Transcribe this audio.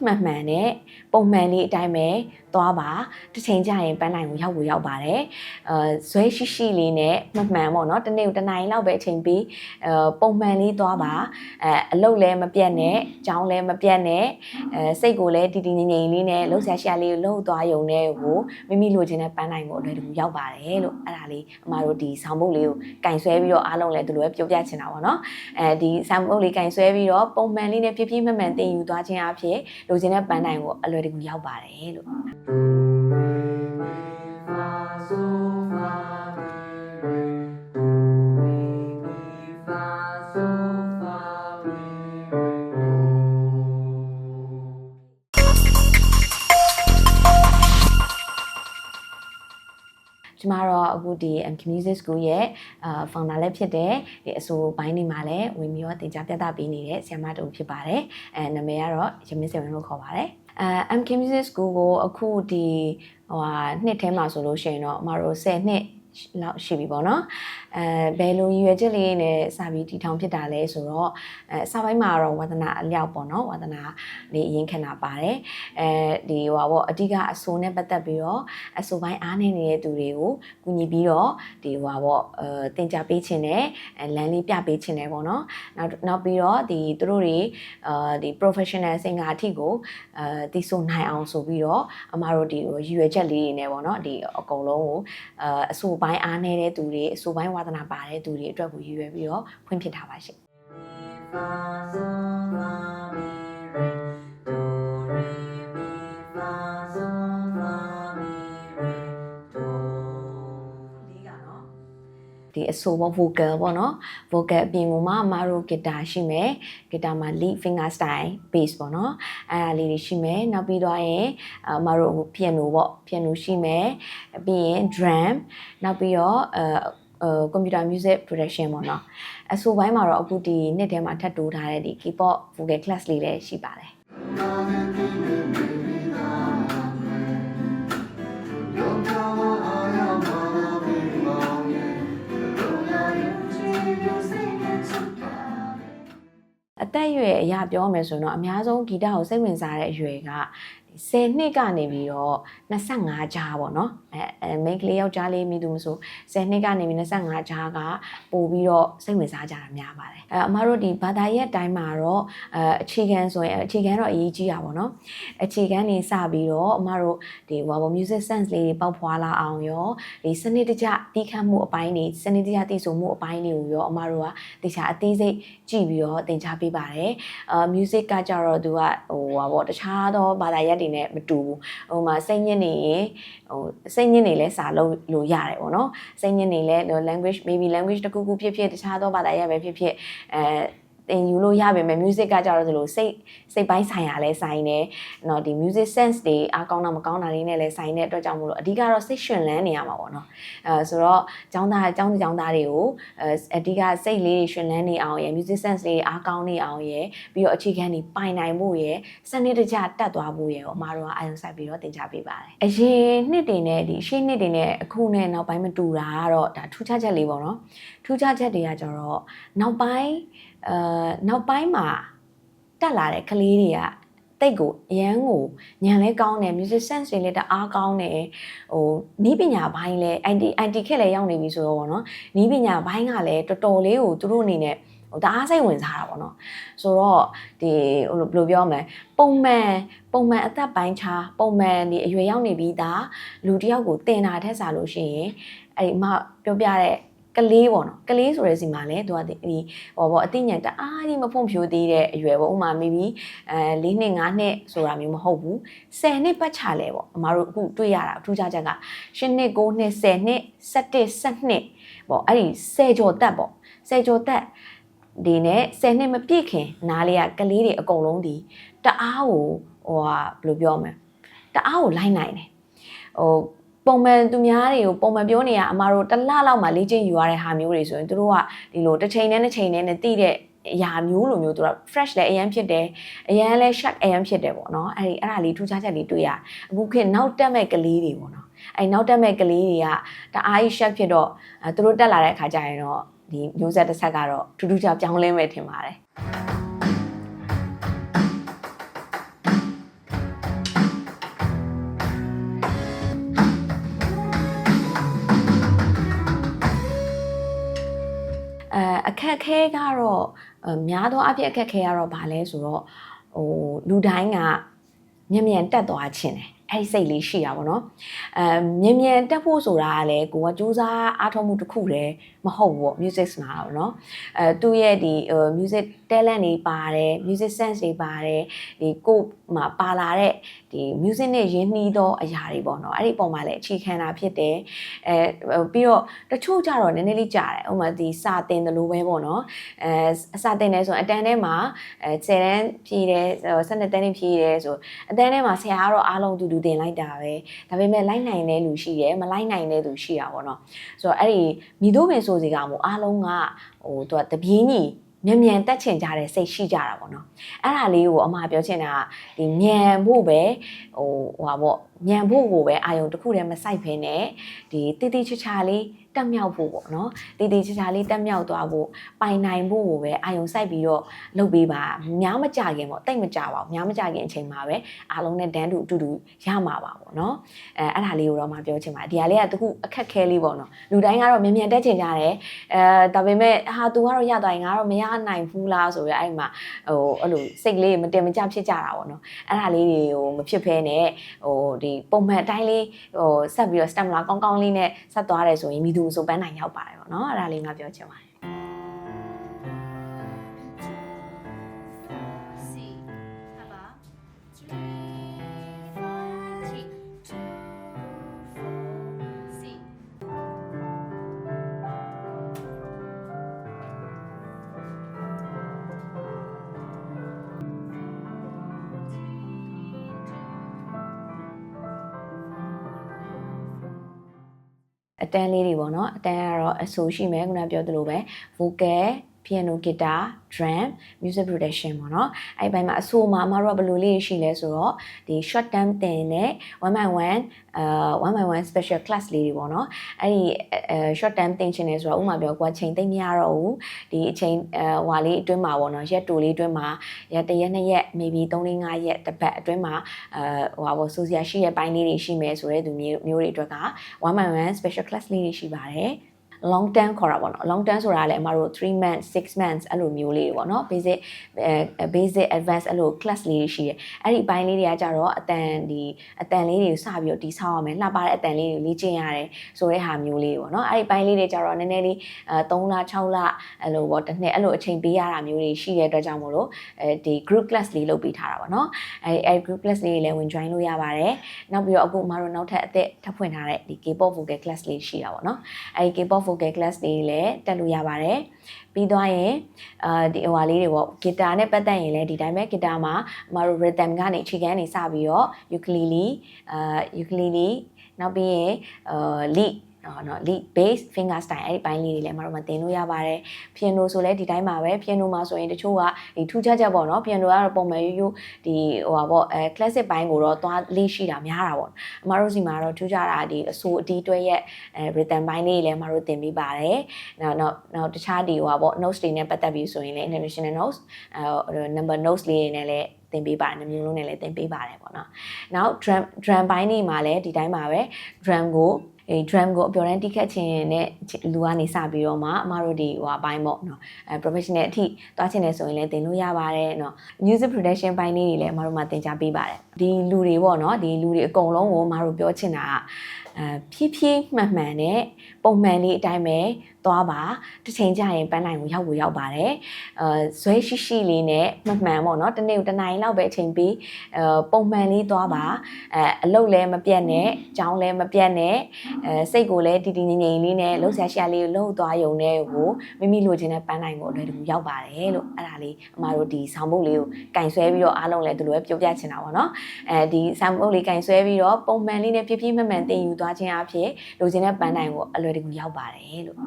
မှန်နဲ့ပုံမှန်လေးအတိုင်းပဲသွားပါတစ်ချိန်ကျရင်ပန်းနိုင်ကိုရောက်ပါတယ်ဇွဲရှိလေးနဲ့မှန်ပေါ့နော်တနေ့ကိုတစ်နိုင်လောက်ပဲအချိန်ပြီးပုံမှန်လေးသွားပါအလုပ်လည်းမပြတ်နဲ့ကြောင်းလည်းမပြတ်နဲ့စိတ်ကိုလည်းတည်တည်ငြိမ်ငြိမ်လေးနဲ့လှုပ်ရှားရှားလေးကိုလှုပ်သွားရုံနဲ့ကိုမိမိလိုချင်တဲ့ပန်းနိုင်ကိုအလွယ်တကူရောက်ပါတယ်လို့အဲ့ဒါလေးအမတို့ဒီဆောင်းပုတ်လေးကိုကင်ဆွဲပြီးတော့အားလုံးလည်းဒီလိုပဲပြောပြချင်တာပေါ့နော်ဒီဆောင်းပုတ်လေးကင်ဆွဲပြီးတော့ပုံမှန်လေးနဲ့ဖြည်းဖြည်းမှန်တင်ယူသွားခြင်းအဖြစ်လိုချင်တဲ့ပန်းနိုင်ကိုအလွယ်တကူရောက်ပါတယ်လို့ကျမတော့အခုဒီ MK Music School ရဲ့ founder လည်းဖြစ်တဲ့ဒီအဆိုပိုင်းတွေမှာလည်းဝင်ပြီးတော့သင်ကြားပြသပေးနေတဲ့ဆရာမတူဖြစ်ပါတယ်နာမည်ကတော့ရမင်းစေဝင်းလို့ခေါ်ပါတယ်MK Music School ကိုအခုဒီနှစ်ထဲမှာဆိုလို့ရှိရင်တော့အမတို့10နှစ်လောက်ရှိပြီပေါ့နော်ဘယ်လိုရည်ရွယ်ချက်လေးနဲ့စာပြီးတီထောင်ဖြစ်တာလဲဆိုတော့စာပိုင်းမှာတော့ဝါသနာအလျောက်ပေါ့နော်ဝါသနာလေးအရင်ခဏပါတယ်ဒီပေါ့အဓိကအဆိုနဲ့ပတ်သက်ပြီးတော့အဆိုပိုင်းအားနေနေတဲ့သူတွေကိုကူညီပြီးတော့ဒီပေါ့သင်ကြားပေးခြင်းနဲ့လမ်းလေးပြပေးခြင်းနဲ့ပေါ့နော်နောက်ပြီးတော့ဒီသူတို့တွေဒီ professional singer အထိကိုတည်ဆိုနိုင်အောင်ဆိုပြီးတော့အမတို့ဒီရည်ရွယ်ချက်လေးတွေနဲ့ပေါ့နော်ဒီအကုန်လုံးကိုအဆိုပိုင်းအားနေတဲ့သူတွေအဆိုပိုင်းဝါသနာပါတဲ့သူတွေအတွက်ကိုရည်ရွယ်ပြီးတော့ဖွင့်ဖြစ်ထားပါရှင်ဒီအဆိုပေါ့ vocal ပေါ့နော် vocal အပြင်မှာအမတို့ guitar ရှိမယ် guitar မှာ lead finger style bass ပေါ့နော်အဲ့ဒါလေးတွေရှိမယ်နောက်ပြီးတော့ရင်အမတို့ piano ပေါ့ piano ရှိမယ်ပြီးရင် drum နောက်ပြီးတော့computer music production ပေါ့နော်အဆိုပိုင်းမှာတော့အခုဒီနှစ်ထဲမှာထပ်တိုးထားတဲ့ဒီ keyboard vocal class လေးလည်းရှိပါတယ်အသက်အရွယ်အရာပြောမယ်ဆိုတော့အများဆုံးဂီတကိုစိတ်ဝင်စားတဲ့အရွယ်က10နှစ်ကနေပြီးတော့25ကြားပေါ့နော်မိန်းကလေးယောက်ျားလေးမိသူမဆို10နှစ်ကနေပြီး25ကြားကပို့ပြီးတော့စိတ်ဝင်စားကြတာများပါတယ်အမတို့ဒီဘာသာရဲ့အတိုင်းမှာတော့အခြေခံဆိုရင်အခြေခံတော့အရေးကြီးတာပေါ့နော်အခြေခံနေစပြီးတော့အမတို့ဒီmusic sense လေးတွေပေါက်ဖွာလာအောင်ရောဒီစနစ်တကျတီးခတ်မှုအပိုင်းတွေစနစ်တကျတီးဆိုမှုအပိုင်းတွေကိုရောအမတို့ကတခြားအသေးစိတ်ကြည့်ပြီးတော့သင်ကြားပေးပါတယ်music ကကြတော့သူကတခြားသောဘာသာရပ်တွေနဲ့မတူဘူးမှာစိတ်ညစ်နေရင်စိတ်ညစ်နေလဲစာလုံးလို့ရတယ်ပေါ့နော်စိတ်ညစ်နေလဲ language maybe language တစ်ခုခုဖြစ်တခြားသောဘာသာရပ်ပဲဖြစ်သင်ယူလို့ရပါမယ် music ကကြတော့ဒီလိုစိတ်ပိုင်းဆိုင်ရာလဲဆိုင်နေเนาะဒီ music sense တွေအားကောင်းတာမကောင်းတာတွေနဲ့လဲဆိုင်တဲ့အတွက်ကြောင့်မို့လို့အဓိကတော့စိတ်ရှင်လန်းနေရမှာပေါ့နော်ဆိုတော့ကျောင်းသားတွေကိုအဓိကစိတ်လေးရှင်လန်းနေအောင်ရယ် music sense လေးအားကောင်းနေအောင်ရယ်ပြီးတော့အခြေခံတွေပိုင်နိုင်ဖို့ရယ်စနစ်တကျတက်သွားဖို့ရယ်အမတို့ကအာရုံစိုက်ပြီးတော့သင်ကြားပေးပါတယ်အရင်နှစ်တွေနဲ့ဒီရှေ့နှစ်တွေနဲ့အခုနဲ့နောက်ပိုင်းမတူတာကတော့ဒါထူးခြားချက်လေးပေါ့နော်ထူးခြားချက်တွေကကျတော့နောက်ပိုင်းမှာတက်လာတဲ့ကလေးတွေကတိတ်ကိုအရန်ကိုညံလဲကောင်းတယ် music sense တွေလည်းတအားကောင်းတယ်နီးပညာဘိုင်းလဲ IT ခက်လဲရောက်နေပြီဆိုတော့ဗောနော်နီးပညာဘိုင်းကလည်းတော်တော်လေးကိုသူတို့အနေနဲ့တအားစိတ်ဝင်စားတာပေါ့နော်ဆိုတော့ဒီဘယ်လိုပြောမလဲပုံမှန်အသက်ပိုင်းခြားပုံမှန်ဒီအရွယ်ရောက်နေပြီးသားလူတစ်ယောက်ကိုတင်တာထက်စားလို့ရှိရင်အဲ့ဒီမှပြောပြတဲ့ကလေးပေါ့နော်ကလေးဆိုတဲ့စီမှာလဲသူကဒီအသိဉာဏ်တအားကြီးမဖွံ့ဖြိုးသေးတဲ့အရွယ်ပေါ့ဥမာ maybe 4နှစ်5နှစ်ဆိုတာမျိုးမဟုတ်ဘူး10နှစ်ပတ်ချလဲပေါ့အမတို့အခုတွေ့ရတာအထူးခြားချက်က8နှစ်9နှစ်10နှစ်17နှစ်ပေါ့အဲ့ဒီ10ကျော်တက်ပေါ့10ကျော်တက်ဒီနဲ့10နှစ်မပြည့်ခင်နားလေးကကလေးတွေအကုန်လုံးဒီတအားကိုဘယ်လိုပြောမလဲတအားကိုလိုက်နိုင်တယ်ပုံမှန်သူများတွေကိုပုံမှန်ပြောနေရအမတို့တစ်လလောက်မှလေ့ကျင့်ယူရတဲ့ဟာမျိုးတွေဆိုရင်တို့ကဒီလိုတစ်ချိန်နဲ့တစ်ချိန်နဲ့တည်တဲ့အရာမျိုးလိုမျိုးတို့က fresh လည်းအရင်ဖြစ်တယ်အရင်လည်း sharp အရင်ဖြစ်တယ်ပေါ့နော်အဲ့ဒါလေးထူးခြားချက်လေးတွေ့ရအခုခေတ်နောက်တက်မဲ့ကလေးတွေပေါ့နော်အဲ့နောက်တက်မဲ့ကလေးတွေကတအားကြီး sharp ဖြစ်တော့တို့တက်လာတဲ့အခါကျရင်တော့ဒီမျိုးဆက်တစ်ဆက်ကတော့ထူးထူးခြားပြောင်းလဲမယ်ထင်ပါတယ် အခက်ခဲကတော့များသောအားဖြင့်အခက်ခဲကတော့ဘာလဲဆိုတော့လူတိုင်းကမြန်တက်သွားခြင်းတယ်အဲ့ဒီစိတ်လေးရှိတာပေါ့နော်မြန်တက်ဖို့ဆိုတာကလည်းကိုကကြိုးစားအားထုတ်မှုတစ်ခုတည်းမဟုတ်ဘူးပေါ့ music မှာပေါ့နော်သူ့ရဲ့ဒီ music talent တွေပါတယ် music sense တွေပါတယ်ဒီကိုမှာပါလာတဲ့ဒီ music နဲ့ရင်းနှီးသောအရာတွေပေါ့နော်အဲ့ဒီအပေါ်မှာလည်းအခြေခံတာဖြစ်တယ်ပြီးတော့တချို့ကြတော့နည်းနည်းလေးကြားတယ်ဥပမာဒီစာတင်တယ်လို့ပဲပေါ့နော်စာတင်တယ်ဆိုအတန်းထဲမှာ10တန်းဖြည့်တယ်12တန်းဖြည့်တယ်ဆိုအတန်းထဲမှာဆရာကတော့အားလုံးတူတင်လိုက်တာပဲဒါပေမဲ့လိုက်နိုင်တဲ့လူရှိတယ်မလိုက်နိုင်တဲ့သူရှိတာပေါ့နော်ဆိုတော့အဲ့ဒီမိတို့ပင်ဆိုစီကမို့အားလုံးကသူကတပြင်းကြီးမြန်တက်ချင်ကြတဲ့စိတ်ရှိကြတာပေါ့နော်အဲ့ဒါလေးကိုအမပြောချင်တာကဒီမြန်ဖို့ပဲဟာပေါ့မြန်ဖို့ကိုပဲအာယုံတစ်ခုတည်းမစိုက်ဖ ೇನೆ ဒီတိတိချာလေးတက်မြောက်ဖို့ပေါ့နော်တိတိချာလေးတက်မြောက်သွားဖို့ပိုင်နိုင်ဖို့ကိုပဲအာယုံစိုက်ပြီးတော့လုပ်ပေးပါများမကြခင်ပေါ့တိတ်မကြပါဘူးများမကြခင်အချိန်မှာပဲအားလုံးနဲ့တန်းတူအတူတူရမှာပါပေါ့နော်အဲ့ဒါလေးကိုတော့မပြောချင်ပါဒီဟာလေးကတခုအခက်ခဲလေးပေါ့နော်လူတိုင်းကတော့မြန်တက်ချင်ကြတယ်ဒါပေမဲ့ဟာသူကတော့ရသွားရင်ငါတော့မရနိုင်ဘူးလားဆိုပြီးအဲ့မှာအဲ့လိုစိတ်လေးမတင်မကြဖြစ်ကြတာပေါ့နော်အဲ့ဒါလေးတွေကိုမဖြစ်ဖ ೇನೆ ဒီပုံမှန်အတိုင်းလေးဆက်ပြီးတော့ stem လာကောင်းကောင်းလေးနဲ့ဆက်သွားတယ်ဆိုရင်မိသူဆိုပန်းနိုင်ရောက်ပါတယ်ပေါ့နော်အဲ့ဒါလေးငါပြောချင်ပါတယ်အတန်းလေးတွေပေါ့နော်အတန်းကတော့အဆိုရှိမယ်ခုနပြောသလိုပဲ vocal piano guitar drum music production ပေါ့နော်အဲ့ဘက်မှာအဆိုမှာအမတို့ကဘယ်လိုလေးရှိလဲဆိုတော့ဒီ short term တင်နဲ့1 special class လေးတွေပေါ့နော်အဲ့ဒီshort term တင်ချင်တယ်ဆိုတော့ဥမာပြောကွာချိန်သိမ့်မရတော့ဘူးဒီအချိန်ဟွာလေးအတွင်းမှာပေါ့နော်ရက်တိုလေးအတွင်းမှာရက်1ရက်2ရက် maybe 3 4 5ရက်တစ်ပတ်အတွင်းမှာဟွာပေါ့ဆိုစရာရှိတဲ့ပိုင်းလေးတွေရှိမယ်ဆိုတဲ့သူမျိုးတွေအတွက်က1 special class လေးတွေရှိပါတယ် long term ခေါ်တာပေါ့နော် long term ဆိုတာလည်းအမတို့3 months 6 months အဲ့လိုမျိုးလေးပေါ့နော် basic advanced အဲ့လို class လေးရှိတယ်အဲ့ဒီအပိုင်းလေးတွေကကြတော့အတန်လေးတွေကိုစပြီးတော့တီးဆောက်ရမယ်လှပတဲ့အတန်လေးတွေလေ့ကျင့်ရတယ်ဆိုတဲ့ဟာမျိုးလေးပေါ့နော်အဲ့ဒီအပိုင်းလေးတွေကြတော့နည်းနည်းလေး3လ6လအဲ့လိုပေါ့တစ်နှစ်အဲ့လိုအချိန်ပေးရတာမျိုးတွေရှိတဲ့အတွက်ကြောင့်မို့လို့ဒီ group class လေးလုပ်ပေးထားတာပေါ့နော်အဲ့ group class လေးတွေလည်းဝင် join လို့ရပါတယ်နောက်ပြီးတော့အခုအမတို့နောက်ထပ်အသစ်ထပ်ဖွင့်ထားတဲ့ဒီ K-pop vocal class လေးရှိတာပေါ့နော်အဲ့ဒီ K-pop vocal class တွေလည်းတက်လို့ရပါတယ်ပြီးသွားရင်ဒီဟိုဟာလေးတွေပေါ့ဂီတာနဲ့ပတ်သက်ရင်လည်းဒီတိုင်းပဲဂီတာမှာအမတို့ rhythm ကနေအခြေခံနေစပြီးတော့ ukulele နောက်ပြီးရင်leadနော် lead bass finger style အဲ့ဒီပိုင်းလေးတွေလည်းအမတို့မတင်လို့ရပါတယ် piano ဆိုလည်းဒီတိုင်းပါပဲ piano မှာဆိုရင်တချို့ကဒီထူးခြားချက်ပေါ့နော် piano ကတော့ပုံမှန်ရိုးရိုးဒီဟိုပါပေါ့classic ပိုင်းကိုတော့သွားလေးရှိတာများတာပေါ့အမတို့စီမှာတော့ထူးခြားတာဒီအဆိုအတီးတွဲရဲ့rhythm ပိုင်းလေးတွေလည်းအမတို့တင်ပေးပါတယ်နောက်တခြားဒီဟိုပါပေါ့ notes တွေနဲ့ပတ်သက်ပြီးဆိုရင်လည်း international notes number notes လေးတွေနဲ့လည်းတင်ပေးပါတယ်မျိုးလုံးနဲ့လည်းတင်ပေးပါတယ်ပေါ့နော်နောက် drum ပိုင်းတွေမှာလည်းဒီတိုင်းပါပဲ drum ကိုအပြော်တန်းတိခတ်ခြင်းနဲ့လူကနေစပြီးတော့မှအမတို့ဒီဟိုအပိုင်းပေါ့နော်professional အထိသွားချင်တယ်ဆိုရင်လည်းတင်လို့ရပါတယ်နော် music production ပိုင်းလေးတွေလည်းအမတို့မှသင်ကြားပေးပါတယ်ဒီလူတွေပေါ့နော်ဒီလူတွေအကုန်လုံးကိုအမတို့ပြောချင်တာဖြည်းဖြည်းမှန်မှန်နဲ့ပုံမှန်လေးအတိုင်းပဲသွားပါတစ်ချိန်ကြာရင်ပန်းနိုင်ကိုရောက်ပါတယ်ဇွဲရှိလေးနဲ့မှန်ပေါ့နော်တနေ့ကိုတစ်နိုင်လောက်ပဲအချိန်ပြီးပုံမှန်လေးသွားပါအလုပ်လည်းမပြတ်နဲ့ကြောင်းလည်းမပြတ်နဲ့စိတ်ကိုလည်းတည်ငြိမ်လေးနဲ့လှုပ်ရှားရှာလေးကိုလှုပ်သွားယုံနဲ့ကိုမိလိုချင်တဲ့ပန်းနိုင်ကိုအလွယ်တကူရောက်ပါတယ်လို့အဲ့ဒါလေးအမတို့ဒီဆောင်းပုတ်လေးကိုကင်ဆွဲပြီးတော့အားလုံးလည်းဒီလိုပဲပြောပြချင်တာပေါ့နော်ဒီဆောင်းပုတ်လေးကင်ဆွဲပြီးတော့ပုံမှန်လေးနဲ့ဖြည်းဖြည်းမှန်သင်ယူသွားခြင်းအဖြစ်လိုချင်တဲ့ပန်းနိုင်ကိုအလွယ်တကူရောက်ပါတယ်လို့